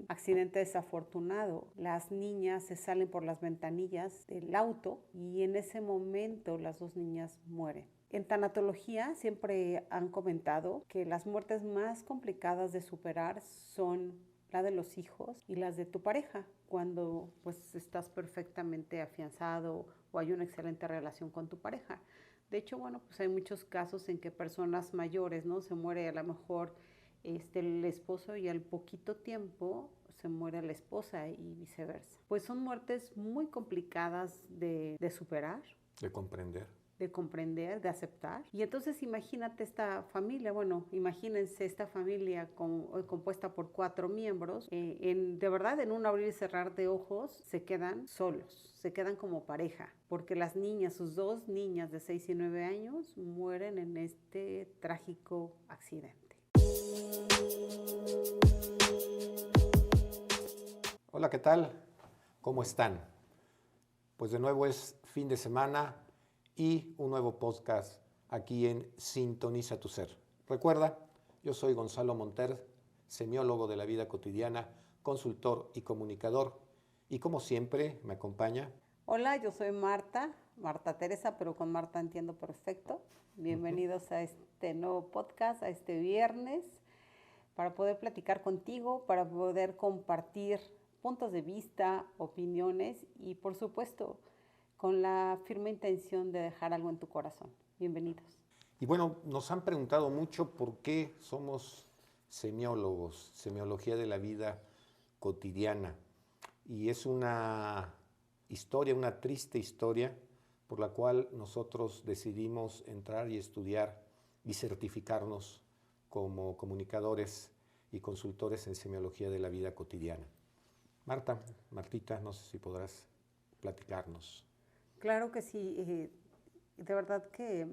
accidente desafortunado. Las niñas se salen por las ventanillas del auto y en ese momento las dos niñas mueren. En tanatología siempre han comentado que las muertes más complicadas de superar son la de los hijos y las de tu pareja, cuando pues estás perfectamente afianzado o hay una excelente relación con tu pareja. De hecho, bueno, pues hay muchos casos en que personas mayores, ¿no? Se muere a lo mejor el esposo y al poquito tiempo se muere la esposa y viceversa. Pues son muertes muy complicadas de superar. De comprender, de aceptar. Y entonces imagínate esta familia, imagínense esta familia compuesta por 4 miembros, de verdad en un abrir y cerrar de ojos se quedan solos, se quedan como pareja, porque las niñas, sus 2 niñas de 6 y 9 años mueren en este trágico accidente. Hola, ¿qué tal? ¿Cómo están? Pues de nuevo es fin de semana y un nuevo podcast aquí en Sintoniza tu Ser. Recuerda, yo soy Gonzalo Monter, semiólogo de la vida cotidiana, consultor y comunicador. Y como siempre, me acompaña. Hola, yo soy Marta Teresa, pero con Marta entiendo perfecto. Bienvenidos a este nuevo podcast, a este viernes, para poder platicar contigo, para poder compartir puntos de vista, opiniones y, por supuesto, con la firme intención de dejar algo en tu corazón. Bienvenidos. Y bueno, nos han preguntado mucho por qué somos semiólogos, semiología de la vida cotidiana. Y es una historia, una triste historia, por la cual nosotros decidimos entrar y estudiar y certificarnos como comunicadores y consultores en semiología de la vida cotidiana. Martita, no sé si podrás platicarnos. Claro que sí, de verdad que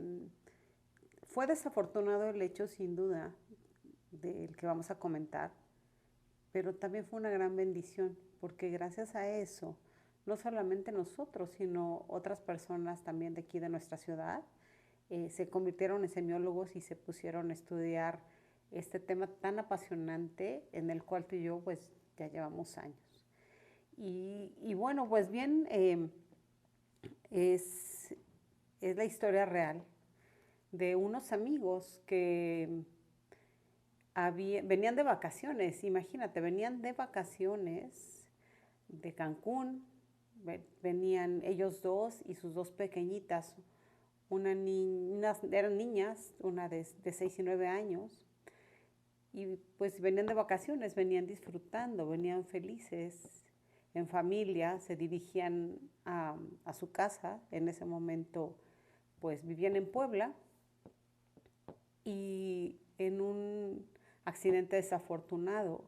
fue desafortunado el hecho, sin duda, del que vamos a comentar, pero también fue una gran bendición, porque gracias a eso, no solamente nosotros, sino otras personas también de aquí de nuestra ciudad, se convirtieron en semiólogos y se pusieron a estudiar este tema tan apasionante en el cual tú y yo pues ya llevamos años. Y bueno, pues bien, es la historia real de unos amigos que venían de vacaciones, imagínate, venían de vacaciones de Cancún, venían ellos dos y sus 2 pequeñitas, eran niñas, una de 6 y 9 años, y pues venían de vacaciones, venían disfrutando, venían felices, en familia, se dirigían a su casa, en ese momento pues vivían en Puebla, y en un accidente desafortunado,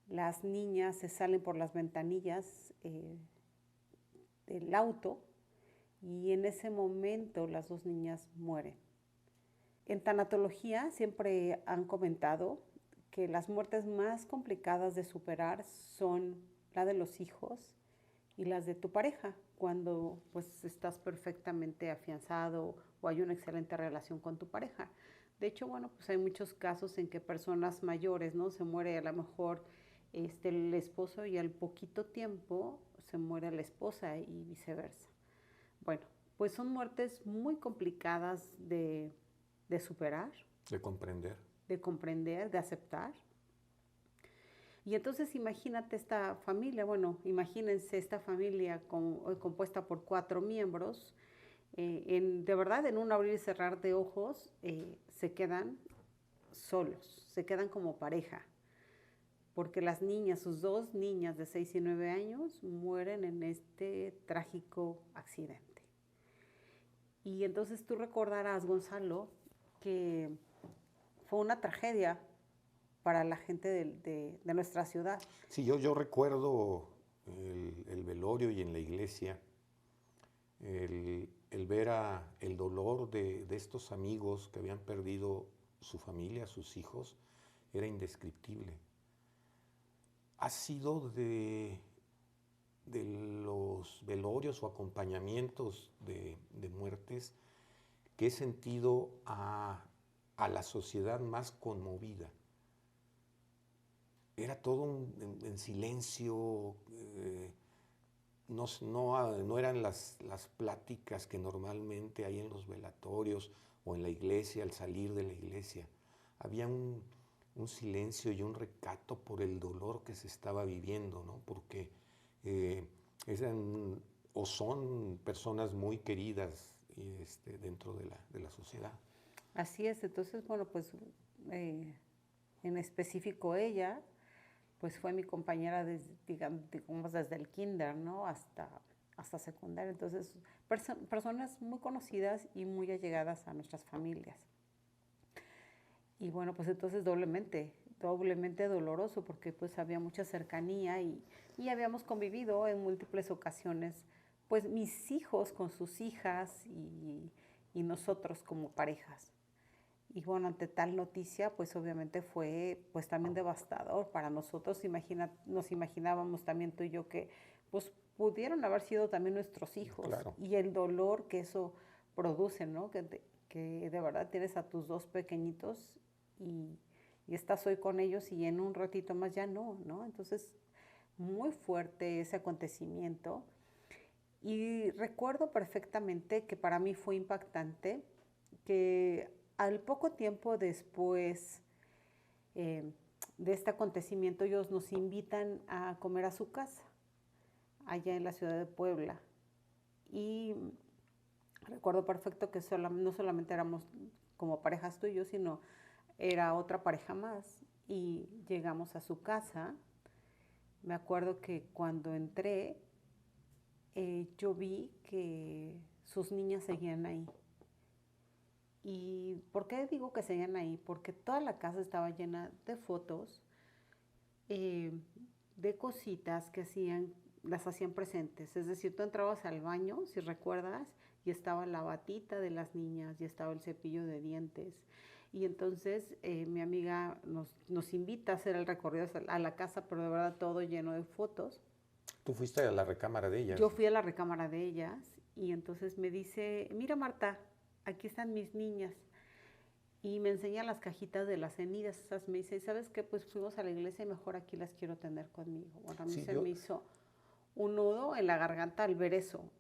las niñas se salen por las ventanillas del auto y en ese momento las 2 niñas mueren. En tanatología siempre han comentado que las muertes más complicadas de superar son la de los hijos y las de tu pareja, cuando pues estás perfectamente afianzado o hay una excelente relación con tu pareja. De hecho, bueno, pues hay muchos casos en que personas mayores, ¿no? Se muere a lo mejor el esposo y al poquito tiempo se muere la esposa y viceversa. Bueno, pues son muertes muy complicadas de superar. De comprender, de aceptar. Y entonces imagínate esta familia, imagínense esta familia compuesta por 4 miembros, de verdad en un abrir y cerrar de ojos se quedan solos, se quedan como pareja, porque las niñas, sus 2 niñas de 6 y 9 años mueren en este trágico accidente. Y entonces tú recordarás, Gonzalo, que fue una tragedia para la gente de nuestra ciudad. Sí, yo recuerdo el velorio y en la iglesia, el ver el dolor de estos amigos que habían perdido su familia, sus hijos, era indescriptible. Ha sido de los velorios o acompañamientos de muertes que he sentido a la sociedad más conmovida. era todo en silencio, no eran las pláticas que normalmente hay en los velatorios o en la iglesia, al salir de la iglesia. Había un silencio y un recato por el dolor que se estaba viviendo, ¿no? Porque eran o son personas muy queridas dentro de la sociedad. Así es, entonces, bueno, pues en específico ella, pues fue mi compañera digamos desde el kinder, ¿no? Hasta secundaria. Entonces, personas muy conocidas y muy allegadas a nuestras familias. Y bueno, pues entonces doblemente doloroso porque pues había mucha cercanía y habíamos convivido en múltiples ocasiones, pues mis hijos con sus hijas y nosotros como parejas. Y bueno, ante tal noticia, pues obviamente fue pues también devastador para nosotros. Nos imaginábamos también tú y yo que pues pudieron haber sido también nuestros hijos. Claro. Y el dolor que eso produce, ¿no? Que de verdad tienes a tus dos pequeñitos y, y estás hoy con ellos y en un ratito más ya no, ¿no? Entonces, muy fuerte ese acontecimiento. Y recuerdo perfectamente que para mí fue impactante que al poco tiempo después eh, de este acontecimiento ellos nos invitan a comer a su casa, allá en la ciudad de Puebla. Y recuerdo perfecto que no solamente éramos como parejas tú y yo, sino era otra pareja más. Y llegamos a su casa. Me acuerdo que cuando entré, yo vi que sus niñas seguían ahí. ¿Y por qué digo que seguían ahí? Porque toda la casa estaba llena de fotos, eh, de cositas que las hacían presentes. Es decir, tú entrabas al baño, si recuerdas, y estaba la batita de las niñas, y estaba el cepillo de dientes. Y entonces mi amiga nos invita a hacer el recorrido a la casa, pero de verdad todo lleno de fotos. Tú fuiste a la recámara de ellas. Yo fui a la recámara de ellas y entonces me dice, mira Marta, aquí están mis niñas. Y me enseña las cajitas de las cenizas. Esas me dice, ¿sabes qué? Pues fuimos a la iglesia y mejor aquí las quiero tener conmigo. Bueno, a mí Sí, me hizo un nudo en la garganta al ver eso.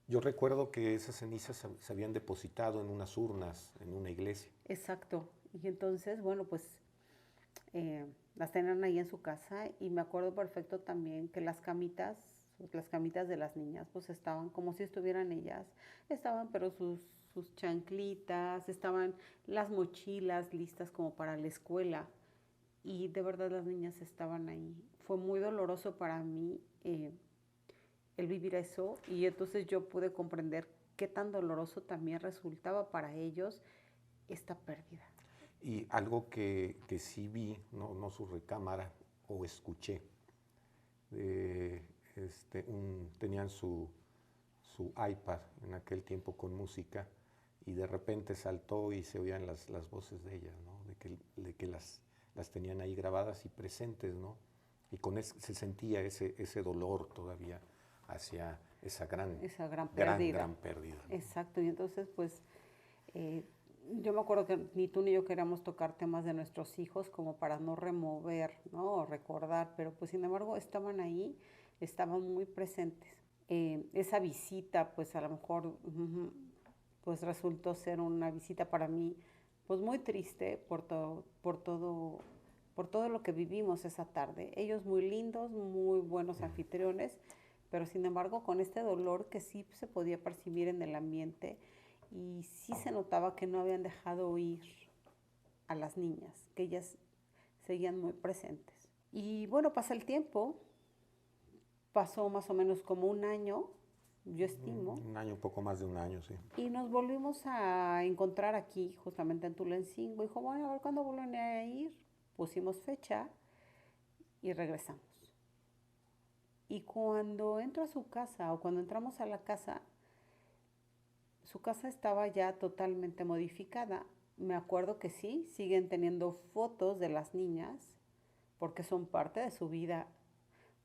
yo recuerdo que esas cenizas se habían depositado en unas urnas en una iglesia. Exacto. Y entonces, bueno, pues las tenían ahí en su casa y me acuerdo perfecto también que las camitas de las niñas, pues estaban como si estuvieran ellas. Estaban, pero sus chanclitas, estaban las mochilas listas como para la escuela. Y de verdad las niñas estaban ahí. Fue muy doloroso para mí el vivir eso y entonces yo pude comprender qué tan doloroso también resultaba para ellos esta pérdida. Y algo que sí vi, no su recámara, o escuché, tenían su iPad en aquel tiempo con música y de repente saltó y se oían las voces de ellas, ¿no? De que las tenían ahí grabadas y presentes, ¿no? Y se sentía ese dolor todavía hacia esa gran pérdida. Gran pérdida, ¿no? Exacto, y entonces pues yo me acuerdo que ni tú ni yo queríamos tocar temas de nuestros hijos como para no remover, ¿no? O recordar, pero pues sin embargo estaban ahí, estaban muy presentes. Esa visita pues a lo mejor pues resultó ser una visita para mí pues muy triste por todo lo que vivimos esa tarde. Ellos muy lindos, muy buenos anfitriones, pero sin embargo con este dolor que sí se podía percibir en el ambiente y sí se notaba que no habían dejado ir a las niñas, que ellas seguían muy presentes. Y bueno, pasa el tiempo, pasó más o menos como un año, yo estimo. Un año, un poco más de un año, sí. Y nos volvimos a encontrar aquí, justamente en Tulancingo. Dijo, bueno, a ver cuándo vuelven a ir. Pusimos fecha y regresamos. Y cuando entro a su casa, o cuando entramos a la casa, su casa estaba ya totalmente modificada. Me acuerdo que sí, siguen teniendo fotos de las niñas, porque son parte de su vida,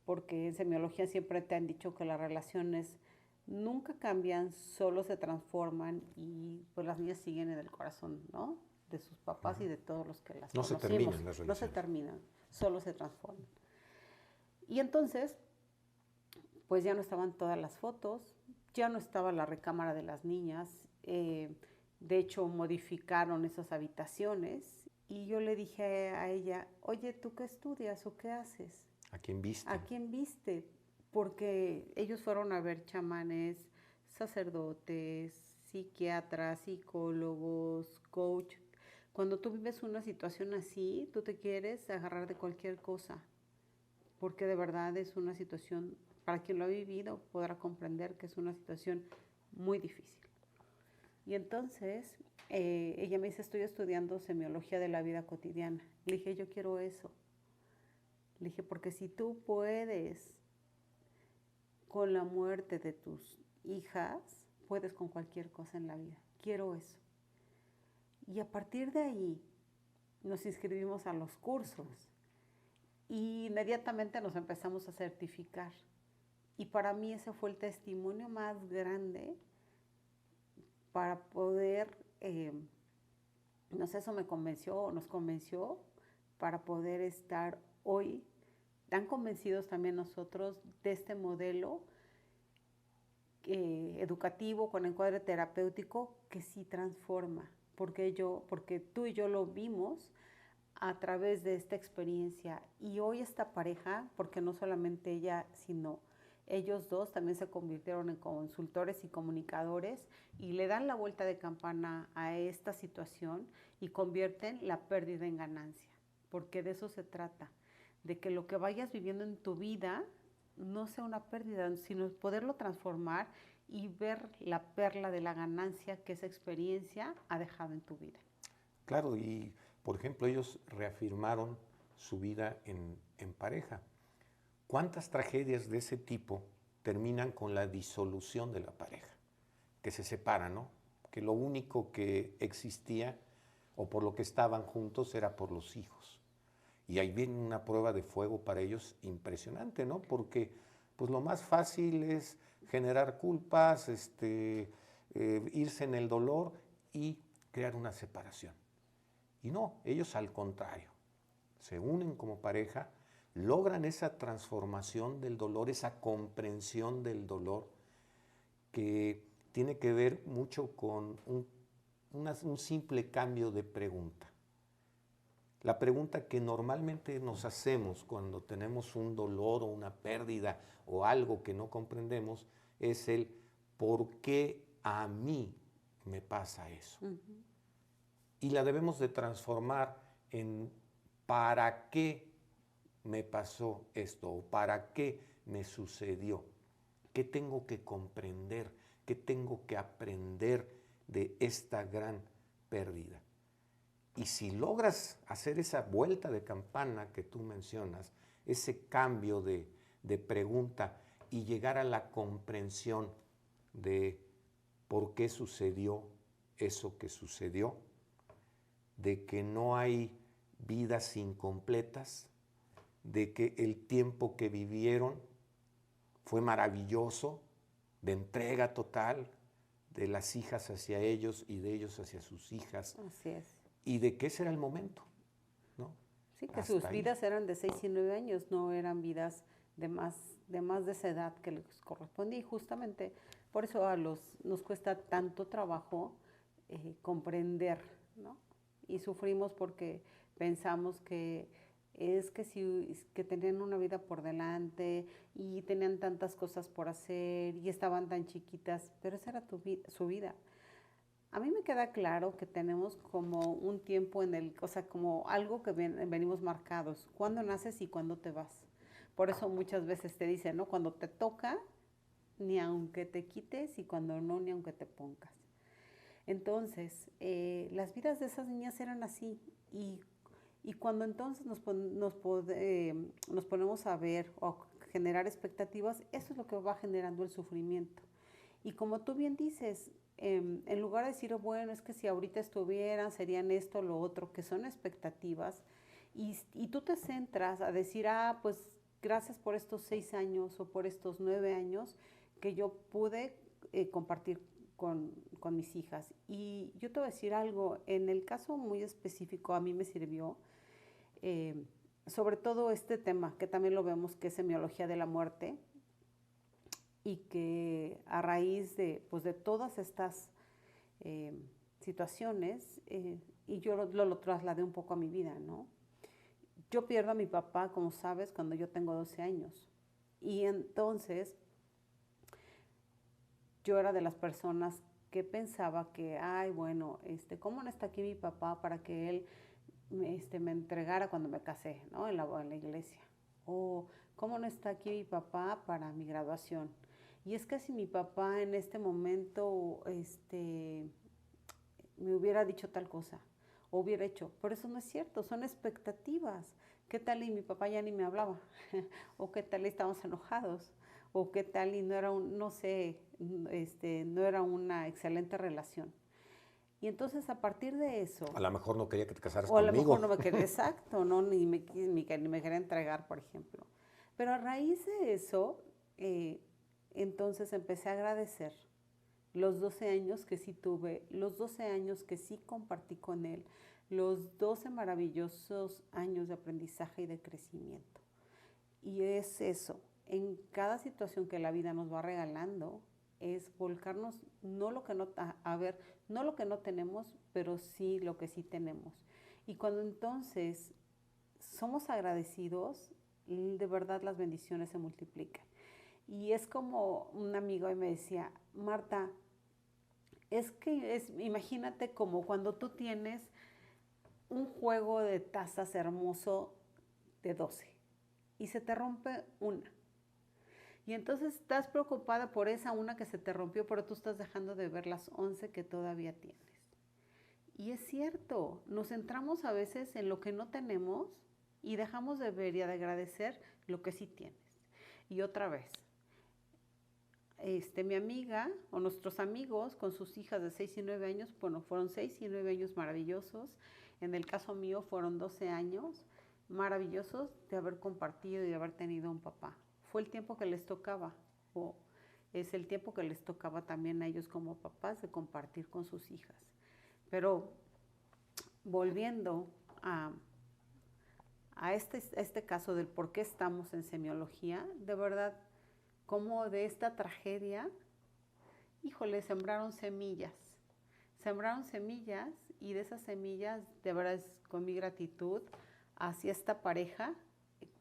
porque en semiología siempre te han dicho que las relaciones nunca cambian, solo se transforman y pues las niñas siguen en el corazón, ¿no? de sus papás y de todos los que las No se conocimos. terminan las No se relaciones. terminan, solo se transforman. Y entonces, pues ya no estaban todas las fotos, ya no estaba la recámara de las niñas, de hecho modificaron esas habitaciones y yo le dije a ella, oye, ¿tú qué estudias o qué haces? ¿A quién viste? ¿A quién viste? Porque ellos fueron a ver chamanes, sacerdotes, psiquiatras, psicólogos, coach. Cuando tú vives una situación así, tú te quieres agarrar de cualquier cosa, porque de verdad es una situación, para quien lo ha vivido, podrá comprender que es una situación muy difícil. Y entonces ella me dice, estoy estudiando semiología de la vida cotidiana. Le dije, yo quiero eso. Le dije, porque si tú puedes con la muerte de tus hijas, puedes con cualquier cosa en la vida. Quiero eso. Y a partir de ahí nos inscribimos a los cursos y inmediatamente nos empezamos a certificar. Y para mí ese fue el testimonio más grande para poder, no sé, eso me convenció, nos convenció para poder estar hoy tan convencidos también nosotros de este modelo educativo con encuadre terapéutico que sí transforma, porque tú y yo lo vimos a través de esta experiencia. Y hoy esta pareja, porque no solamente ella, sino ellos dos también se convirtieron en consultores y comunicadores y le dan la vuelta de campana a esta situación y convierten la pérdida en ganancia, porque de eso se trata, de que lo que vayas viviendo en tu vida no sea una pérdida, sino poderlo transformar y ver la perla de la ganancia que esa experiencia ha dejado en tu vida. Claro, y por ejemplo, ellos reafirmaron su vida en pareja. ¿Cuántas tragedias de ese tipo terminan con la disolución de la pareja? Que se separan, ¿no? Que lo único que existía o por lo que estaban juntos era por los hijos. Y ahí viene una prueba de fuego para ellos impresionante, ¿no? Porque pues lo más fácil es generar culpas, irse en el dolor y crear una separación. Y no, ellos al contrario, se unen como pareja, logran esa transformación del dolor, esa comprensión del dolor que tiene que ver mucho con un simple cambio de pregunta. La pregunta que normalmente nos hacemos cuando tenemos un dolor o una pérdida o algo que no comprendemos es el ¿por qué a mí me pasa eso? Y la debemos de transformar en ¿para qué me pasó esto? ¿O para qué me sucedió? ¿Qué tengo que comprender? ¿Qué tengo que aprender de esta gran pérdida? Y si logras hacer esa vuelta de campana que tú mencionas, ese cambio de pregunta y llegar a la comprensión de por qué sucedió eso que sucedió, de que no hay vidas incompletas, de que el tiempo que vivieron fue maravilloso, de entrega total, de las hijas hacia ellos y de ellos hacia sus hijas. Así es. Y de que ese era el momento, ¿no? Sí, que Hasta sus ahí. vidas eran de 6 y 9 años, no eran vidas de más de esa edad que les correspondía. Y justamente por eso nos cuesta tanto trabajo comprender, ¿no? Y sufrimos porque pensamos que que tenían una vida por delante y tenían tantas cosas por hacer y estaban tan chiquitas, pero esa era su vida. A mí me queda claro que tenemos como un tiempo o sea, como algo que venimos marcados, cuándo naces y cuándo te vas. Por eso muchas veces te dicen, ¿no? Cuando te toca, ni aunque te quites, y cuando no, ni aunque te pongas. Entonces, las vidas de esas niñas eran así, y cuando entonces nos ponemos a ver o a generar expectativas, eso es lo que va generando el sufrimiento. Y como tú bien dices, en lugar de decir, bueno, es que si ahorita estuvieran, serían esto, lo otro, que son expectativas, y tú te centras a decir, pues gracias por estos 6 años o por estos 9 años que yo pude compartir con mis hijas. Y yo te voy a decir algo, en el caso muy específico a mí me sirvió, sobre todo este tema, que también lo vemos, que es semiología de la muerte, y que a raíz de, pues, de todas estas situaciones, y yo lo trasladé un poco a mi vida, ¿no? Yo pierdo a mi papá, como sabes, cuando yo tengo 12 años. Y entonces yo era de las personas que pensaba que, ay, bueno, ¿cómo no está aquí mi papá para que él me entregara cuando me casé, ¿no? En la iglesia. O, ¿cómo no está aquí mi papá para mi graduación? Y es que si mi papá en este momento, me hubiera dicho tal cosa, o hubiera hecho, pero eso no es cierto, son expectativas. ¿Qué tal y mi papá ya ni me hablaba? ¿O qué tal y estábamos enojados? ¿O qué tal y no era no sé, no era una excelente relación? Y entonces a partir de eso, A lo mejor no quería que te casaras o a lo mejor conmigo. no me quería, exacto, ¿no? Ni me quería entregar, por ejemplo. Pero a raíz de eso, entonces empecé a agradecer los 12 años que sí tuve, los 12 años que sí compartí con él, los 12 maravillosos años de aprendizaje y de crecimiento. Y es eso, en cada situación que la vida nos va regalando, es volcarnos, no lo que no, a ver, no lo que no tenemos, pero sí lo que sí tenemos. Y cuando entonces somos agradecidos, de verdad las bendiciones se multiplican. Y es como un amigo me decía, Marta, imagínate como cuando tú tienes un juego de tazas hermoso de 12 y se te rompe una. Y entonces estás preocupada por esa una que se te rompió, pero tú estás dejando de ver las 11 que todavía tienes. Y es cierto, nos centramos a veces en lo que no tenemos y dejamos de ver y de agradecer lo que sí tienes. Y otra vez, mi amiga o nuestros amigos con sus hijas de 6 y 9 años, bueno, fueron 6 y 9 años maravillosos. En el caso mío fueron 12 años maravillosos de haber compartido y de haber tenido un papá. Fue el tiempo que les tocaba, o es el tiempo que les tocaba también a ellos como papás de compartir con sus hijas. Pero volviendo a este caso del por qué estamos en semiología, de verdad, como de esta tragedia, híjole, sembraron semillas y de esas semillas, de verdad es con mi gratitud hacia esta pareja,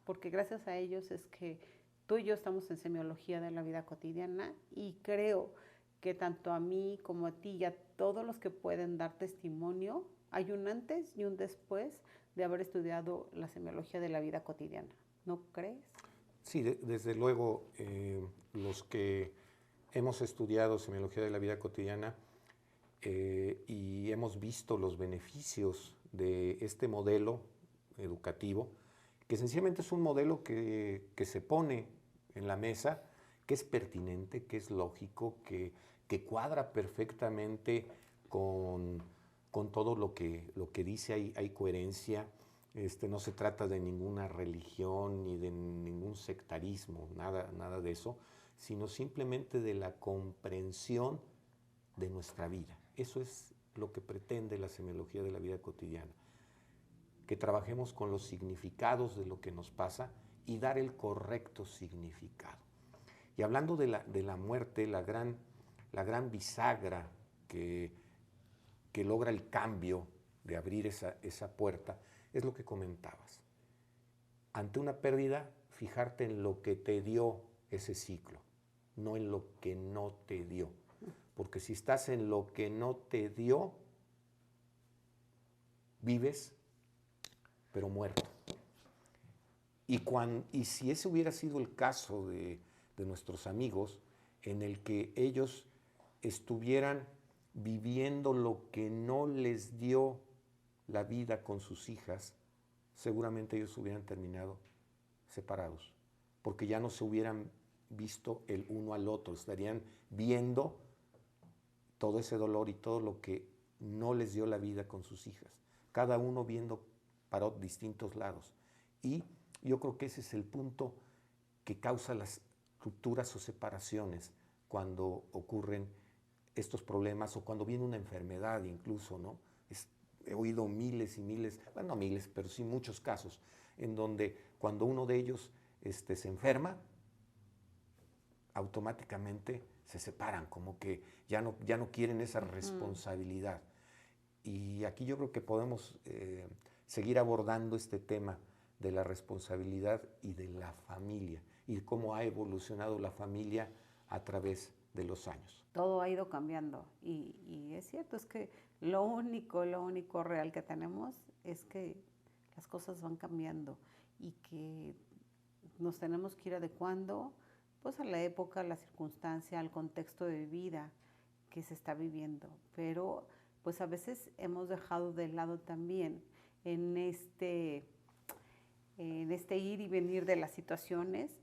porque gracias a ellos es que tú y yo estamos en semiología de la vida cotidiana y creo que tanto a mí como a ti y a todos los que pueden dar testimonio, hay un antes y un después de haber estudiado la semiología de la vida cotidiana. ¿No crees? Sí, desde luego, los que hemos estudiado semiología de la vida cotidiana y hemos visto los beneficios de este modelo educativo, que sencillamente es un modelo que se pone en la mesa, que es pertinente, que es lógico, que cuadra perfectamente con todo lo que dice, hay coherencia. No se trata de ninguna religión ni de ningún sectarismo, nada de eso, sino simplemente de la comprensión de nuestra vida. Eso es lo que pretende la semiología de la vida cotidiana, que trabajemos con los significados de lo que nos pasa y dar el correcto significado. Y hablando de la muerte, la gran bisagra que logra el cambio de abrir esa puerta, es lo que comentabas. Ante una pérdida, fijarte en lo que te dio ese ciclo, no en lo que no te dio. Porque si estás en lo que no te dio, vives, pero muerto. Y si ese hubiera sido el caso de nuestros amigos, en el que ellos estuvieran viviendo lo que no les dio la vida con sus hijas, seguramente ellos hubieran terminado separados, porque ya no se hubieran visto el uno al otro, estarían viendo todo ese dolor y todo lo que no les dio la vida con sus hijas, cada uno viendo para distintos lados. Y yo creo que ese es el punto que causa las rupturas o separaciones cuando ocurren estos problemas, o cuando viene una enfermedad incluso, ¿no? He oído miles y miles, bueno, no miles, pero sí muchos casos, en donde cuando uno de ellos se enferma, automáticamente se separan, como que ya no quieren esa responsabilidad. Y aquí yo creo que podemos seguir abordando este tema de la responsabilidad y de la familia, y cómo ha evolucionado la familia a través de los años. Todo ha ido cambiando y es cierto, es que lo único real que tenemos es que las cosas van cambiando y que nos tenemos que ir adecuando pues a la época, a la circunstancia, al contexto de vida que se está viviendo. Pero pues a veces hemos dejado de lado también en este ir y venir de las situaciones,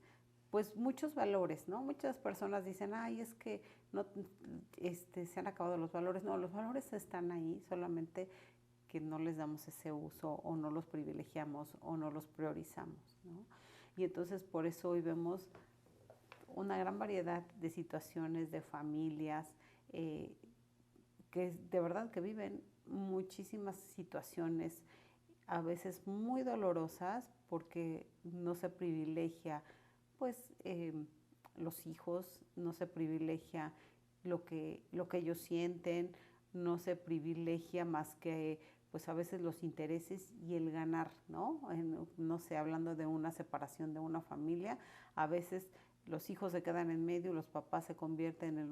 pues muchos valores, ¿no? Muchas personas dicen, ay, es que no, se han acabado los valores. No, los valores están ahí, solamente que no les damos ese uso o no los privilegiamos o no los priorizamos, ¿no? Y entonces por eso hoy vemos una gran variedad de situaciones, de familias, que de verdad que viven muchísimas situaciones, a veces muy dolorosas, porque no se privilegia, pues, los hijos, no se privilegia lo que ellos sienten, no se privilegia más que, pues, a veces los intereses y el ganar, ¿no? No sé, hablando de una separación de una familia, a veces los hijos se quedan en medio, los papás se convierten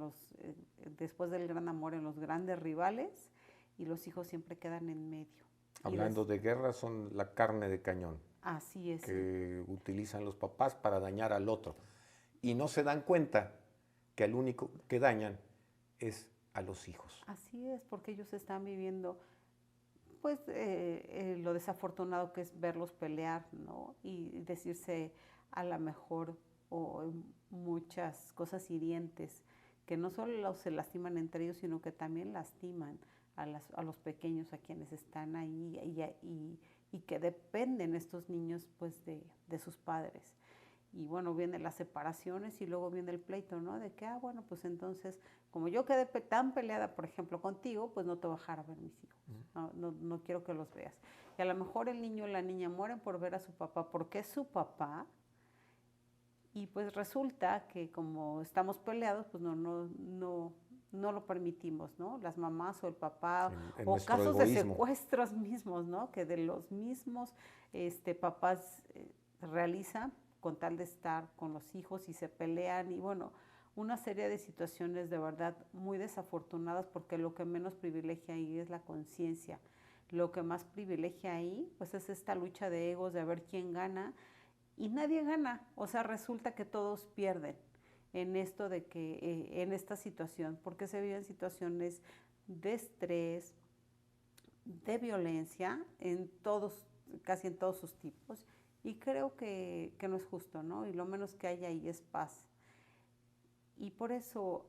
después del gran amor, en los grandes rivales, y los hijos siempre quedan en medio. Hablando de guerra, son la carne de cañón. Así es. Que utilizan los papás para dañar al otro. Y no se dan cuenta que al único que dañan es a los hijos. Así es, porque ellos están viviendo pues lo desafortunado que es verlos pelear, ¿no? Y decirse a la mejor o muchas cosas hirientes que no solo se lastiman entre ellos, sino que también lastiman a los pequeños, a quienes están ahí y que dependen estos niños pues de sus padres. Y bueno, vienen las separaciones y luego viene el pleito, ¿no? De que, bueno, pues entonces, como yo quedé tan peleada, por ejemplo, contigo, pues no te voy a dejar a ver mis hijos. No quiero que los veas. Y a lo mejor el niño o la niña mueren por ver a su papá porque es su papá. Y pues resulta que como estamos peleados, pues no lo permitimos, ¿no? Las mamás o el papá, o casos de secuestros mismos, ¿no? Que de los mismos papás realizan con tal de estar con los hijos y se pelean y bueno, una serie de situaciones de verdad muy desafortunadas, porque lo que menos privilegia ahí es la conciencia. Lo que más privilegia ahí pues es esta lucha de egos, de ver quién gana, y nadie gana. O sea, resulta que todos pierden en esto de que, en esta situación, porque se viven situaciones de estrés, de violencia, casi en todos sus tipos, y creo que no es justo, ¿no? Y lo menos que hay ahí es paz. Y por eso,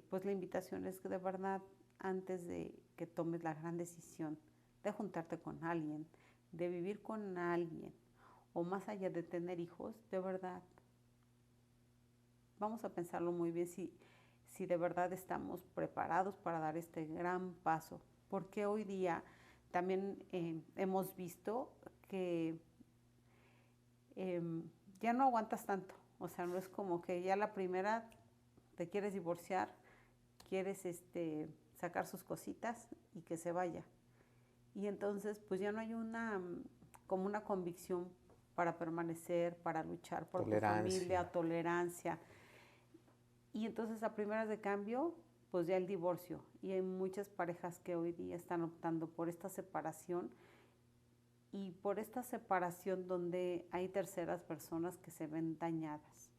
pues la invitación es que de verdad, antes de que tomes la gran decisión de juntarte con alguien, de vivir con alguien, o más allá de tener hijos, de verdad, vamos a pensarlo muy bien si de verdad estamos preparados para dar este gran paso. Porque hoy día también hemos visto que ya no aguantas tanto. O sea, no es como que ya la primera te quieres divorciar, quieres sacar sus cositas y que se vaya. Y entonces pues ya no hay como una convicción para permanecer, para luchar por tu familia, tolerancia. Y entonces a primeras de cambio, pues ya el divorcio. Y hay muchas parejas que hoy día están optando por esta separación, y por esta separación donde hay terceras personas que se ven dañadas.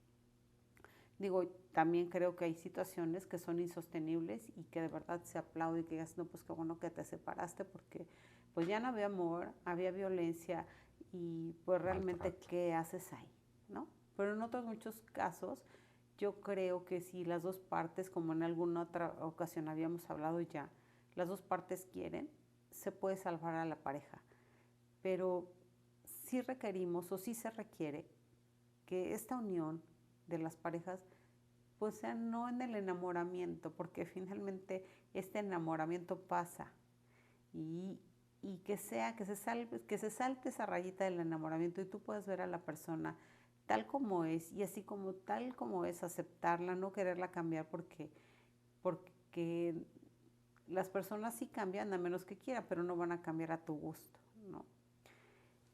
Digo, también creo que hay situaciones que son insostenibles y que de verdad se aplaude y que digas, no, pues qué bueno que te separaste, porque pues ya no había amor, había violencia y pues realmente ¿qué haces ahí? ¿No? Pero en otros muchos casos yo creo que si las dos partes, como en alguna otra ocasión habíamos hablado ya, las dos partes quieren, se puede salvar a la pareja. Pero sí requerimos o sí se requiere que esta unión de las parejas pues sea no en el enamoramiento, porque finalmente este enamoramiento pasa y, y que se salte esa rayita del enamoramiento y tú puedes ver a la persona tal como es y así como tal como es, aceptarla, no quererla cambiar porque las personas sí cambian a menos que quieran, pero no van a cambiar a tu gusto, ¿no?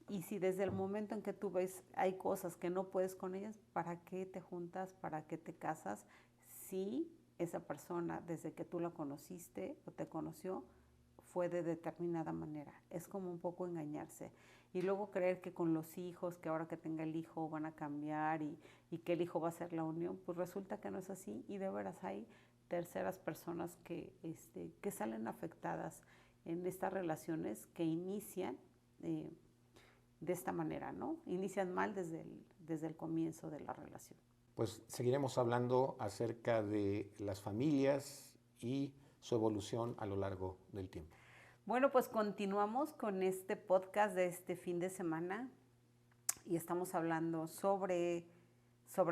Y si desde el momento en que tú ves hay cosas que no puedes con ellas, ¿para qué te juntas? ¿Para qué te casas? Si esa persona, desde que tú la conociste o te conoció, fue de determinada manera. Es como un poco engañarse. Y luego creer que con los hijos, que ahora que tenga el hijo van a cambiar y que el hijo va a ser la unión, pues resulta que no es así y de veras hay terceras personas que salen afectadas en estas relaciones que inician de esta manera, ¿no? Inician mal desde el comienzo de la relación. Pues seguiremos hablando acerca de las familias y su evolución a lo largo del tiempo. Bueno, pues continuamos con este podcast de este fin de semana y estamos hablando sobre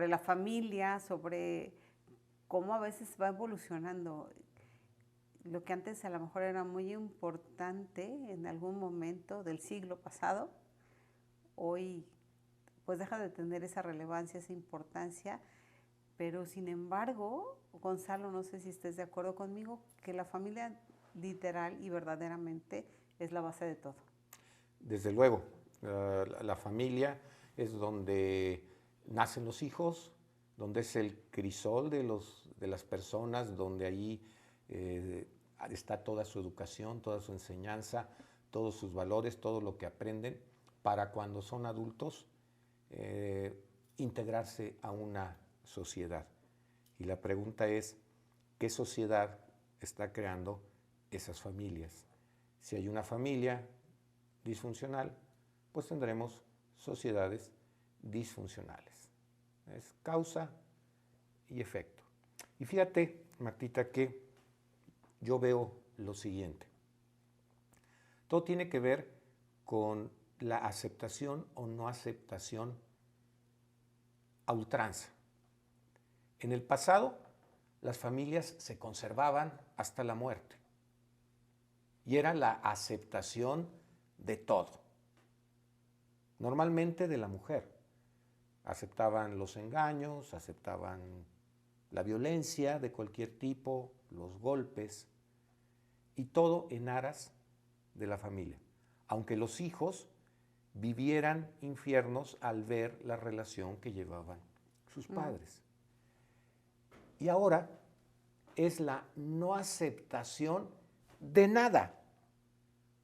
la familia, sobre cómo a veces va evolucionando. Lo que antes a lo mejor era muy importante en algún momento del siglo pasado, hoy pues deja de tener esa relevancia, esa importancia, pero sin embargo, Gonzalo, no sé si estés de acuerdo conmigo, que la familia literal y verdaderamente es la base de todo. Desde luego, la familia es donde nacen los hijos, donde es el crisol de las personas, donde allí está toda su educación, toda su enseñanza, todos sus valores, todo lo que aprenden para cuando son adultos integrarse a una sociedad. Y la pregunta es, ¿qué sociedad está creando esas familias? Si hay una familia disfuncional, pues tendremos sociedades disfuncionales. Es causa y efecto. Y fíjate, Martita, que yo veo lo siguiente. Todo tiene que ver con la aceptación o no aceptación a ultranza. En el pasado, las familias se conservaban hasta la muerte y era la aceptación de todo, normalmente de la mujer. Aceptaban los engaños, aceptaban la violencia de cualquier tipo, los golpes, y todo en aras de la familia, aunque los hijos vivieran infiernos al ver la relación que llevaban sus padres. Y ahora es la no aceptación de nada.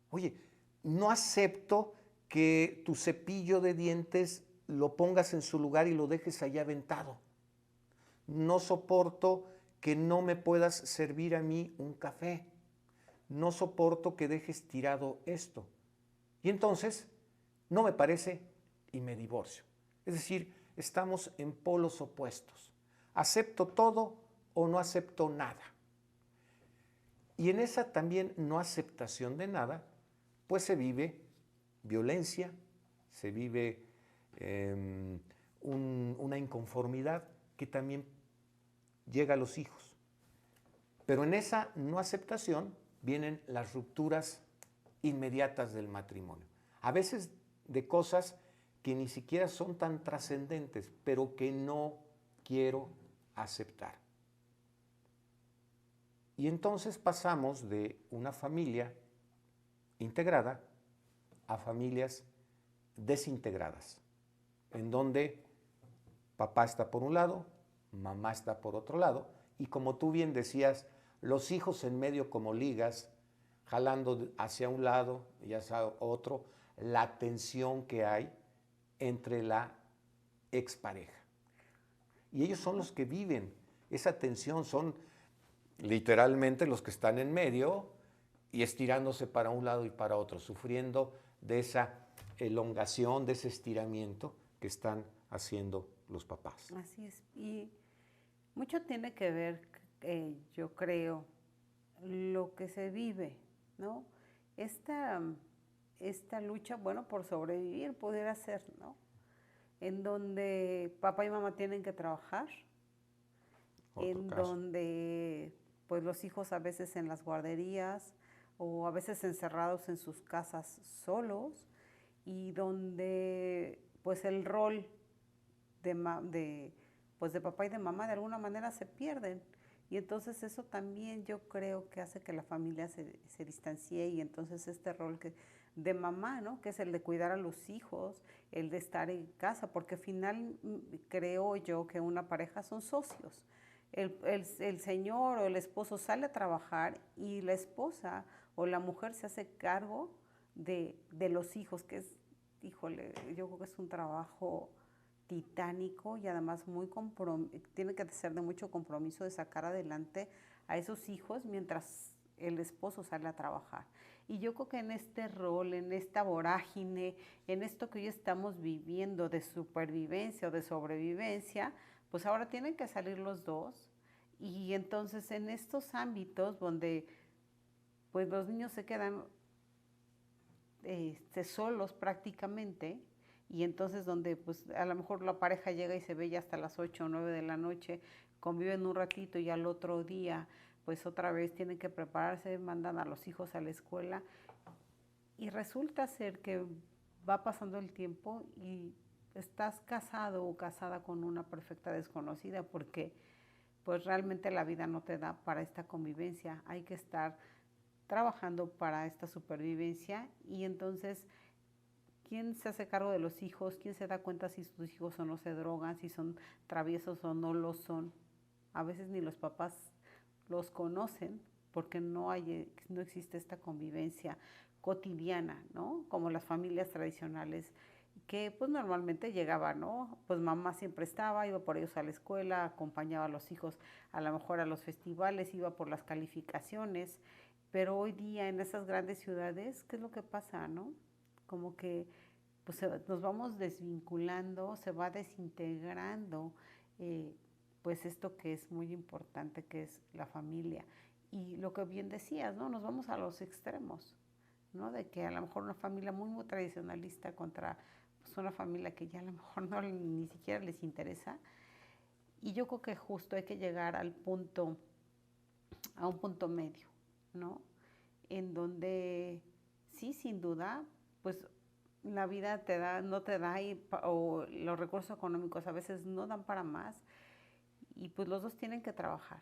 Oye, no acepto que tu cepillo de dientes lo pongas en su lugar y lo dejes allá aventado. No soporto que no me puedas servir a mí un café. No soporto que dejes tirado esto. Y entonces no me parece y me divorcio. Es decir, estamos en polos opuestos. ¿Acepto todo o no acepto nada? Y en esa también no aceptación de nada, pues se vive violencia, se vive una inconformidad que también llega a los hijos. Pero en esa no aceptación vienen las rupturas inmediatas del matrimonio. A veces de cosas que ni siquiera son tan trascendentes, pero que no quiero aceptar. Y entonces pasamos de una familia integrada a familias desintegradas, en donde papá está por un lado, mamá está por otro lado, y como tú bien decías, los hijos en medio como ligas, jalando hacia un lado y hacia otro, la tensión que hay entre la expareja. Y ellos son los que viven esa tensión, son literalmente los que están en medio y estirándose para un lado y para otro, sufriendo de esa elongación, de ese estiramiento que están haciendo los papás. Así es. Y mucho tiene que ver, yo creo, lo que se vive, ¿no? Esta lucha, bueno, por sobrevivir, pudiera ser, ¿no? En donde papá y mamá tienen que trabajar Otro en caso. donde pues los hijos a veces en las guarderías o a veces encerrados en sus casas solos y donde pues el rol pues de papá y de mamá de alguna manera se pierden. Y entonces eso también yo creo que hace que la familia se distancie y entonces este rol de mamá, ¿no? Que es el de cuidar a los hijos, el de estar en casa, porque al final creo yo que una pareja son socios. El señor o el esposo sale a trabajar y la esposa o la mujer se hace cargo de los hijos, que es, híjole, yo creo que es un trabajo titánico y además tiene que ser de mucho compromiso de sacar adelante a esos hijos mientras el esposo sale a trabajar. Y yo creo que en este rol, en esta vorágine, en esto que hoy estamos viviendo de supervivencia o de sobrevivencia, pues ahora tienen que salir los dos. Y entonces en estos ámbitos donde pues los niños se quedan solos prácticamente, y entonces donde pues a lo mejor la pareja llega y se ve ya hasta las 8 o 9 de la noche, conviven un ratito y al otro día pues otra vez tienen que prepararse, mandan a los hijos a la escuela y resulta ser que va pasando el tiempo y estás casado o casada con una perfecta desconocida porque pues realmente la vida no te da para esta convivencia, hay que estar trabajando para esta supervivencia y entonces ¿quién se hace cargo de los hijos? ¿Quién se da cuenta si sus hijos o no se drogan, si son traviesos o no lo son? A veces ni los papás los conocen porque no existe esta convivencia cotidiana, ¿no? Como las familias tradicionales que pues normalmente llegaba, ¿no? Pues mamá siempre estaba, iba por ellos a la escuela, acompañaba a los hijos a lo mejor a los festivales, iba por las calificaciones, pero hoy día en esas grandes ciudades, ¿qué es lo que pasa, no? Como que pues nos vamos desvinculando, se va desintegrando, eh, pues esto que es muy importante, que es la familia. Y lo que bien decías, ¿no? Nos vamos a los extremos, ¿no? De que a lo mejor una familia muy tradicionalista contra pues, una familia que ya a lo mejor no ni siquiera les interesa. Y yo creo que justo hay que llegar a un punto medio, ¿no? En donde sí, sin duda, pues la vida no te da o los recursos económicos a veces no dan para más y pues los dos tienen que trabajar.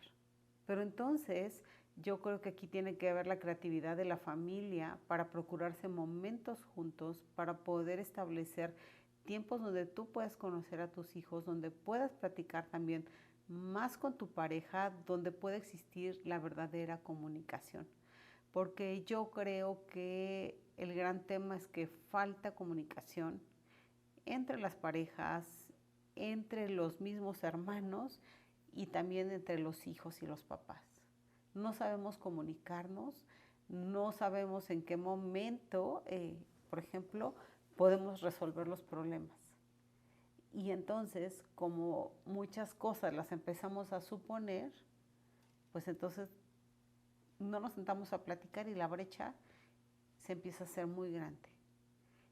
Pero entonces yo creo que aquí tiene que haber la creatividad de la familia para procurarse momentos juntos, para poder establecer tiempos donde tú puedas conocer a tus hijos, donde puedas platicar también más con tu pareja, donde pueda existir la verdadera comunicación. Porque yo creo que el gran tema es que falta comunicación entre las parejas, entre los mismos hermanos y también entre los hijos y los papás. No sabemos comunicarnos, no sabemos en qué momento, por ejemplo, podemos resolver los problemas. Y entonces, como muchas cosas las empezamos a suponer, pues entonces no nos sentamos a platicar y la brecha se empieza a hacer muy grande.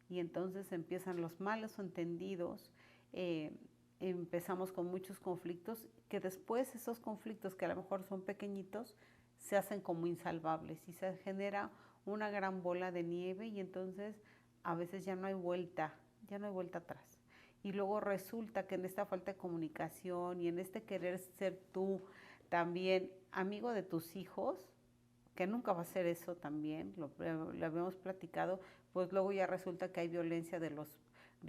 Y entonces empiezan los malos entendidos, eh, empezamos con muchos conflictos, que después esos conflictos que a lo mejor son pequeñitos, se hacen como insalvables y se genera una gran bola de nieve y entonces a veces ya no hay vuelta atrás. Y luego resulta que en esta falta de comunicación y en este querer ser tú también amigo de tus hijos, que nunca va a ser eso también, lo habíamos platicado, pues luego ya resulta que hay violencia de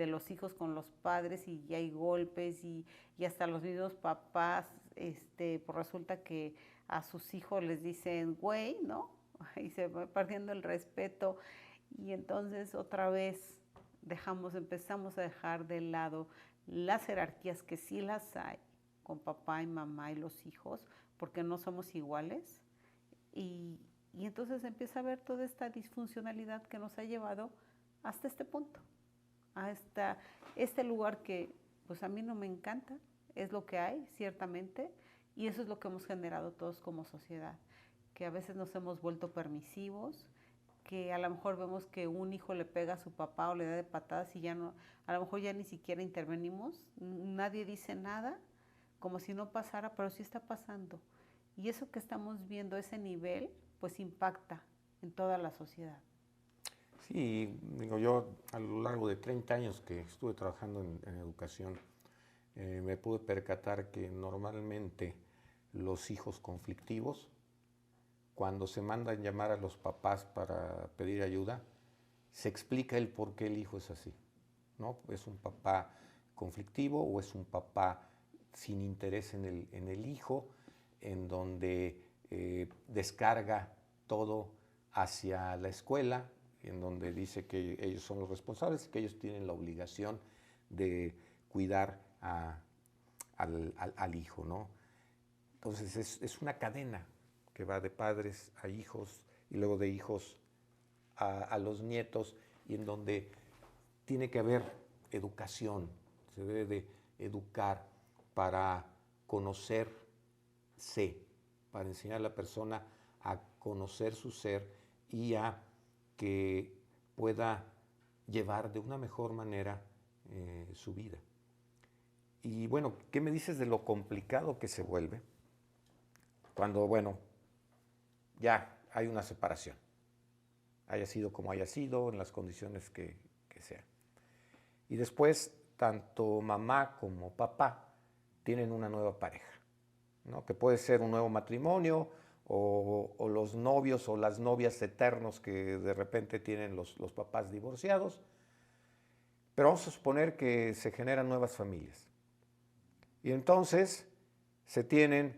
los hijos con los padres y ya hay golpes y hasta los mismos papás, pues resulta que a sus hijos les dicen güey, ¿no? Y se va perdiendo el respeto y entonces otra vez empezamos a dejar de lado las jerarquías que sí las hay con papá y mamá y los hijos, porque no somos iguales, y, y entonces empieza a ver toda esta disfuncionalidad que nos ha llevado hasta este punto, hasta este lugar que pues a mí no me encanta, es lo que hay, ciertamente, y eso es lo que hemos generado todos como sociedad, que a veces nos hemos vuelto permisivos, que a lo mejor vemos que un hijo le pega a su papá o le da de patadas y ya no, a lo mejor ya ni siquiera intervenimos, nadie dice nada, como si no pasara, pero sí está pasando. Y eso que estamos viendo, ese nivel, pues impacta en toda la sociedad. Sí, digo, yo a lo largo de 30 años que estuve trabajando en educación, me pude percatar que normalmente los hijos conflictivos, cuando se mandan llamar a los papás para pedir ayuda, se explica el por qué el hijo es así, ¿no? ¿Es un papá conflictivo o es un papá sin interés en el hijo, en donde descarga todo hacia la escuela, en donde dice que ellos son los responsables y que ellos tienen la obligación de cuidar al hijo, ¿no? Entonces es una cadena que va de padres a hijos y luego de hijos a los nietos, y en donde tiene que haber educación, se debe de educar para conocerse, para enseñar a la persona a conocer su ser y a que pueda llevar de una mejor manera su vida. Y bueno, ¿qué me dices de lo complicado que se vuelve cuando, bueno, ya hay una separación? Haya sido como haya sido, en las condiciones que sean. Y después, tanto mamá como papá tienen una nueva pareja, ¿no? Que puede ser un nuevo matrimonio o los novios o las novias eternos que de repente tienen los papás divorciados. Pero vamos a suponer que se generan nuevas familias. Y entonces se tienen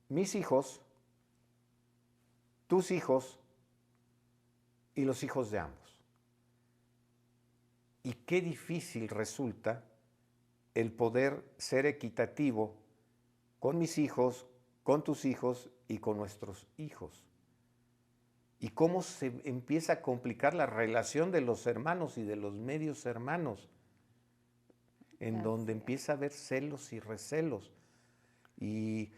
mis hijos, tus hijos y los hijos de ambos. Y qué difícil resulta el poder ser equitativo con mis hijos, con tus hijos y con nuestros hijos. Y cómo se empieza a complicar la relación de los hermanos y de los medios hermanos, en donde empieza a haber celos y recelos. Y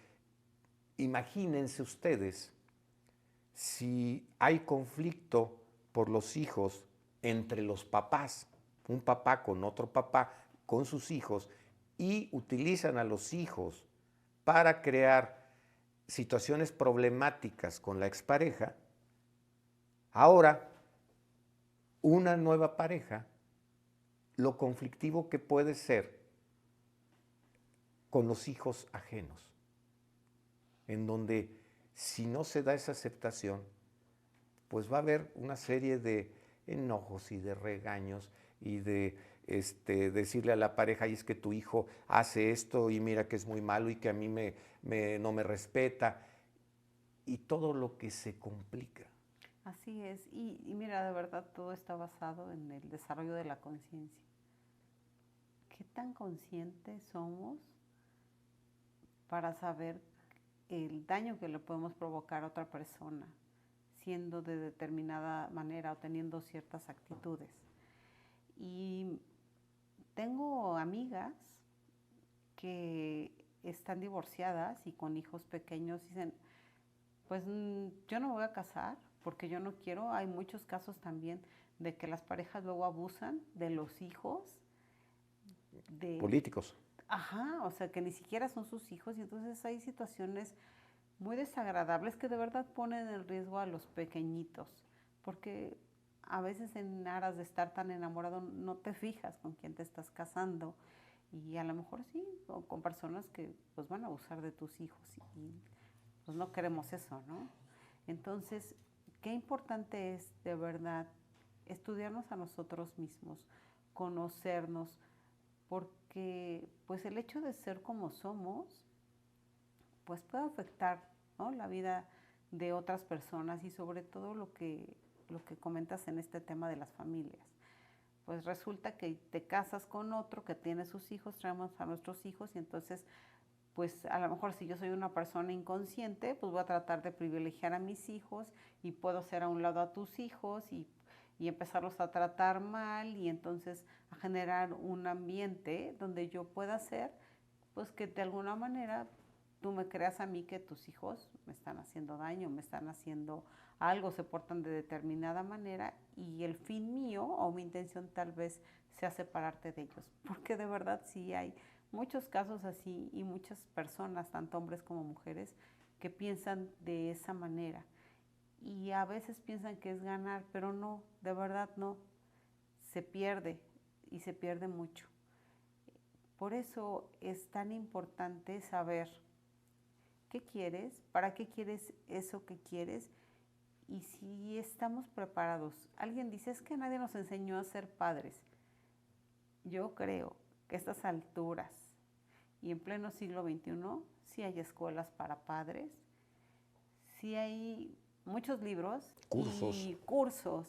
imagínense ustedes si hay conflicto por los hijos entre los papás, un papá con otro papá, con sus hijos, y utilizan a los hijos para crear situaciones problemáticas con la expareja. Ahora, una nueva pareja, lo conflictivo que puede ser con los hijos ajenos, en donde si no se da esa aceptación, pues va a haber una serie de enojos y de regaños y de decirle a la pareja, y es que tu hijo hace esto y mira que es muy malo y que a mí no me respeta, y todo lo que se complica. Así es, y mira, de verdad todo está basado en el desarrollo de la conciencia. ¿Qué tan conscientes somos para saber el daño que le podemos provocar a otra persona siendo de determinada manera o teniendo ciertas actitudes? Y tengo amigas que están divorciadas y con hijos pequeños y dicen, pues yo no me voy a casar porque yo no quiero. Hay muchos casos también de que las parejas luego abusan de los hijos. Políticos. Ajá, o sea, que ni siquiera son sus hijos, y entonces hay situaciones muy desagradables que de verdad ponen en riesgo a los pequeñitos, porque a veces en aras de estar tan enamorado no te fijas con quién te estás casando, y a lo mejor sí, o con personas que pues van a abusar de tus hijos, y pues no queremos eso, ¿no? Entonces, qué importante es de verdad estudiarnos a nosotros mismos, conocernos, porque pues el hecho de ser como somos, pues puede afectar, ¿no?, la vida de otras personas, y sobre todo lo que comentas en este tema de las familias. Pues resulta que te casas con otro que tiene sus hijos, traemos a nuestros hijos, y entonces pues a lo mejor si yo soy una persona inconsciente, pues voy a tratar de privilegiar a mis hijos y puedo hacer a un lado a tus hijos y empezarlos a tratar mal, y entonces a generar un ambiente donde yo pueda hacer, pues que de alguna manera tú me creas a mí que tus hijos me están haciendo daño, me están haciendo algo, se portan de determinada manera, y el fin mío o mi intención tal vez sea separarte de ellos, porque de verdad sí hay muchos casos así y muchas personas, tanto hombres como mujeres, que piensan de esa manera. Y a veces piensan que es ganar, pero no, de verdad no. Se pierde y se pierde mucho. Por eso es tan importante saber qué quieres, para qué quieres eso que quieres y si estamos preparados. Alguien dice, es que nadie nos enseñó a ser padres. Yo creo que a estas alturas y en pleno siglo XXI sí hay escuelas para padres, sí hay muchos libros Cursos. y cursos.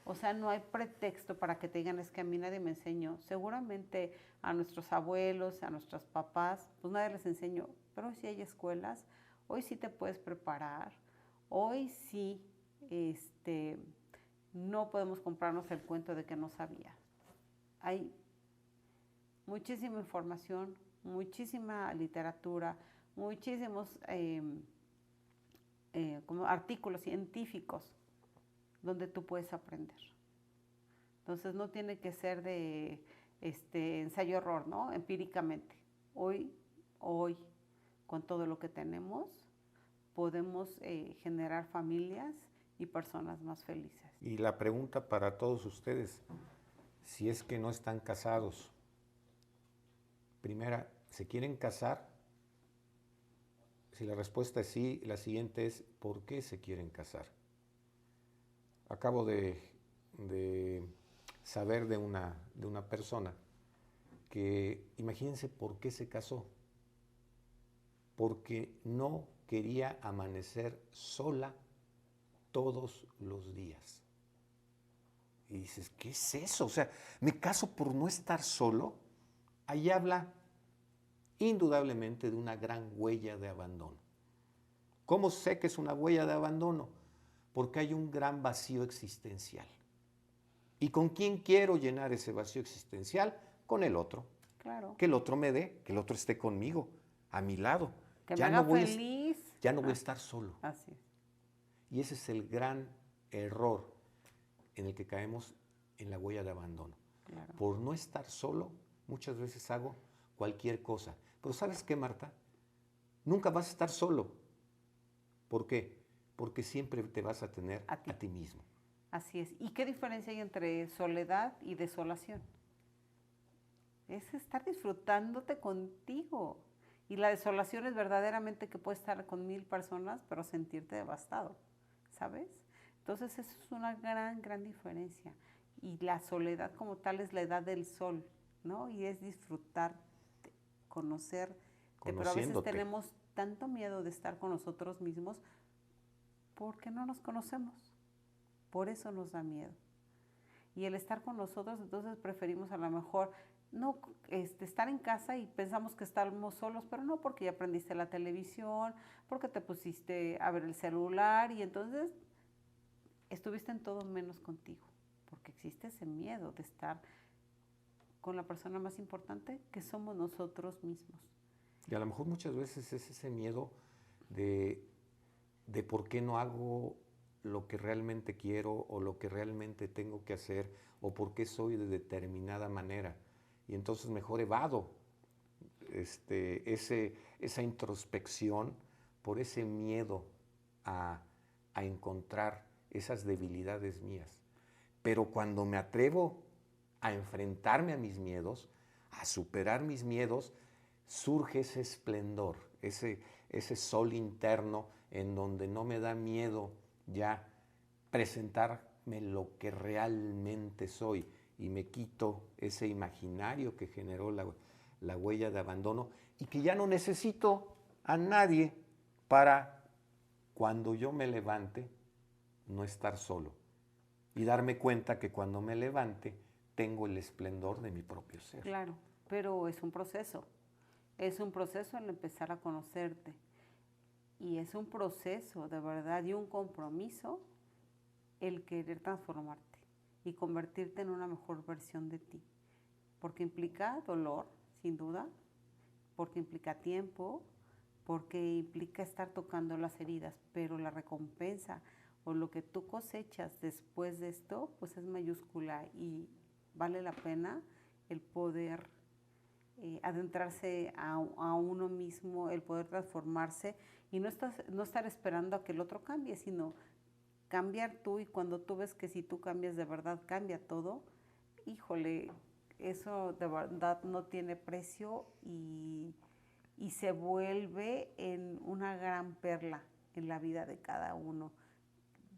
O sea, no hay pretexto para que te digan, es que a mí nadie me enseñó. Seguramente a nuestros abuelos, a nuestros papás, pues nadie les enseñó. Pero hoy sí hay escuelas, hoy sí te puedes preparar, hoy sí no podemos comprarnos el cuento de que no sabía. Hay muchísima información, muchísima literatura, muchísimos como artículos científicos donde tú puedes aprender. Entonces no tiene que ser de ensayo-error, ¿no? Empíricamente. Hoy, con todo lo que tenemos, podemos generar familias y personas más felices. Y la pregunta para todos ustedes, si es que no están casados, primera, ¿se quieren casar? Si la respuesta es sí, la siguiente es, ¿por qué se quieren casar? Acabo de saber de una persona que, imagínense por qué se casó. Porque no quería amanecer sola todos los días. Y dices, ¿qué es eso? O sea, ¿me caso por no estar solo? Ahí habla indudablemente de una gran huella de abandono. ¿Cómo sé que es una huella de abandono? Porque hay un gran vacío existencial. ¿Y con quién quiero llenar ese vacío existencial? Con el otro. Claro. Que el otro me dé, que el otro esté conmigo, a mi lado. Que me haga feliz. Ya no voy a estar solo. Así es. Y ese es el gran error en el que caemos en la huella de abandono. Claro. Por no estar solo, muchas veces hago cualquier cosa. Pero ¿sabes qué, Marta? Nunca vas a estar solo. ¿Por qué? Porque siempre te vas a tener a ti mismo. Así es. ¿Y qué diferencia hay entre soledad y desolación? Es estar disfrutándote contigo. Y la desolación es verdaderamente que puedes estar con 1000 personas, pero sentirte devastado, ¿sabes? Entonces eso es una gran, gran diferencia. Y la soledad como tal es la edad del sol, ¿no? Y es disfrutarte, conocerte. Pero a veces tenemos tanto miedo de estar con nosotros mismos porque no nos conocemos. Por eso nos da miedo. Y el estar con nosotros, entonces preferimos a lo mejor no estar en casa y pensamos que estamos solos, pero no, porque ya prendiste la televisión, porque te pusiste a ver el celular y entonces estuviste en todo menos contigo, porque existe ese miedo de estar con la persona más importante que somos nosotros mismos. Y a lo mejor muchas veces es ese miedo de por qué no hago lo que realmente quiero o lo que realmente tengo que hacer o por qué soy de determinada manera. Y entonces mejor evado esa introspección por ese miedo a encontrar esas debilidades mías. Pero cuando me atrevo a enfrentarme a mis miedos, a superar mis miedos, surge ese esplendor, ese sol interno en donde no me da miedo ya presentarme lo que realmente soy y me quito ese imaginario que generó la huella de abandono y que ya no necesito a nadie para cuando yo me levante no estar solo y darme cuenta que cuando me levante tengo el esplendor de mi propio ser. Claro, pero es un proceso el empezar a conocerte y es un proceso de verdad y un compromiso el querer transformarte y convertirte en una mejor versión de ti, porque implica dolor, sin duda, porque implica tiempo, porque implica estar tocando las heridas, pero la recompensa o lo que tú cosechas después de esto, pues es mayúscula y vale la pena el poder adentrarse a uno mismo, el poder transformarse y no estar esperando a que el otro cambie, sino cambiar tú, y cuando tú ves que si tú cambias de verdad cambia todo, híjole, eso de verdad no tiene precio y se vuelve en una gran perla en la vida de cada uno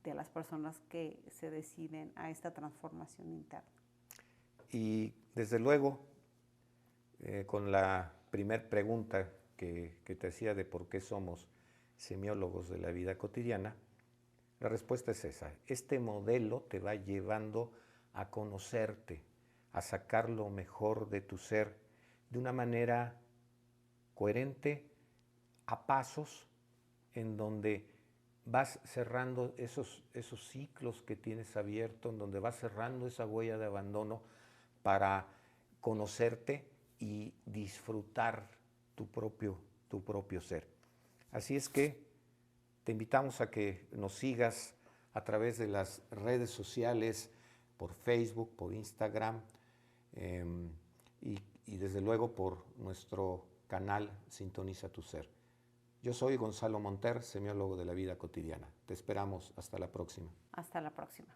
de las personas que se deciden a esta transformación interna. Y desde luego, con la primer pregunta que te hacía de por qué somos semiólogos de la vida cotidiana, la respuesta es esa. Este modelo te va llevando a conocerte, a sacar lo mejor de tu ser de una manera coherente, a pasos, en donde vas cerrando esos ciclos que tienes abiertos, en donde vas cerrando esa huella de abandono para conocerte y disfrutar tu propio ser. Así es que te invitamos a que nos sigas a través de las redes sociales, por Facebook, por Instagram, y desde luego por nuestro canal Sintoniza tu Ser. Yo soy Gonzalo Monter, semiólogo de la vida cotidiana. Te esperamos. Hasta la próxima. Hasta la próxima.